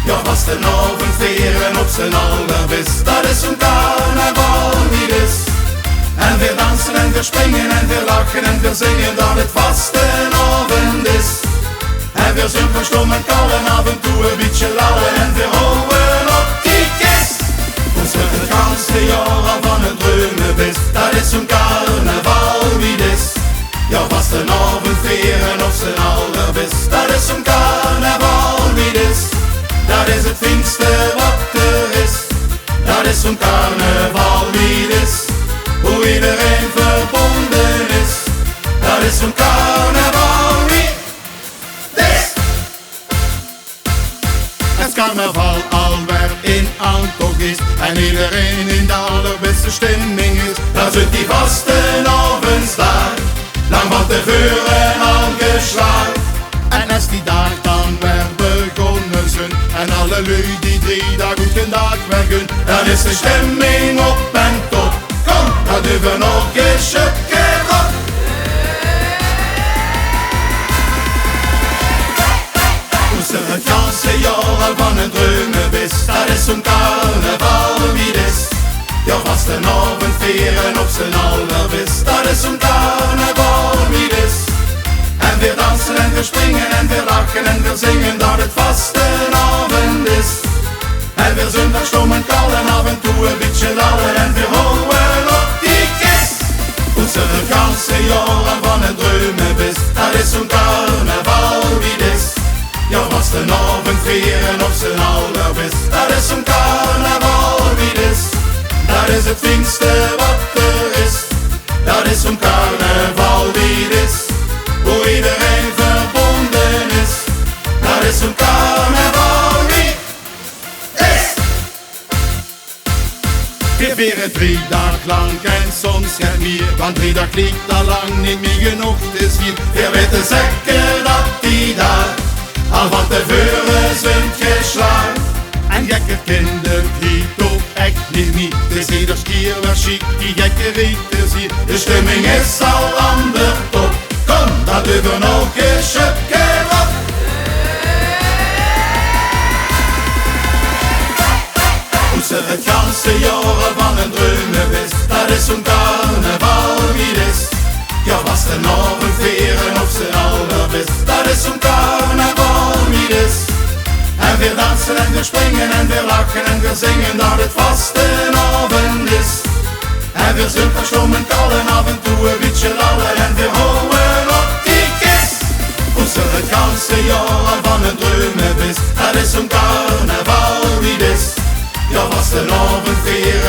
Ja, was de Abend vieren op zijn allerbest. Dat is zo'n carnaval wie dus. En we dansen en we springen en we lachen en we zingen dat het vastenavond is. En we zijn verstommen kallen, af en toe een beetje lallen en we houden op die kist. Ons wordt het ganse jaar al van het dreumen best. Dat is zo'n carnaval wie dus. Ja, vastenavond vieren op zijn allerbest. Dat is zo'n carnaval wie dus. Dat is het fijnste wat er is. Dat is zo'n carnaval wie dus. Hoe iedereen verbonden is. Dat is zo'n carnaval wie dus. Het carnaval alweer in aantocht is. En iedereen in de allerbeste stemming is. Dan zit die vastenavond daar. Lang van tevoren al geslaagd. En als die dag dan weer begonnen zijn. En alle lui die 3 dagen goed vandaag werken. Dan is de stemming op en top. Kom, dat doen we nog eens een keer op. Moest er het ganse jaar al van een dreumen wist. Dat is zo'n carnaval wie is. Ja, vastenavond vieren op zijn allerbest. Dat is zo'n carnaval wie is. En we dansen en we springen en we lachen en we zingen dat het vastenavond is. En we zijn verstommen kallen, af en toe een beetje lallen en we houden op die kist. Ons er het ganse jaar al van het dreumen best. Dat is zo'n carnaval wie is. Ja, vastenavond vieren op zijn allerbest. Dat is zo'n carnaval wie is. Dat is het fijnste wat er is. Dat is zo'n carnaval wie is. Hoe iedereen verbonden is. Dat is zo'n carnaval wie is. We vieren 3 dagen lang en soms geen meer. Want 3 dagen ligt al lang niet meer genoeg te zien. We weten zeker dat die daar al van tevoren zijn geslaagd. En gekke kinderen die toch echt niet meer. Het is ieders keer weer chic die gekke rieten zien. De stemming is al aan de top. Kom, dat doen we nog eens een keer op. Hoe ze het ganse jaar al van een dreumen wist. Dat is zo'n carnaval wie is. Ja, vastenavond vieren op zijn allerbest. Dat is zo'n carnaval wie is. En we dansen en we springen en we lachen en we zingen dat het vastenavond is. En we zijn verstommen kallen, af en toe een beetje lallen en we houden op die kist. Ons er het ganse jaar al van het dreumen wist. Dat is zo'n carnaval wie is. Ja, vastenavond vieren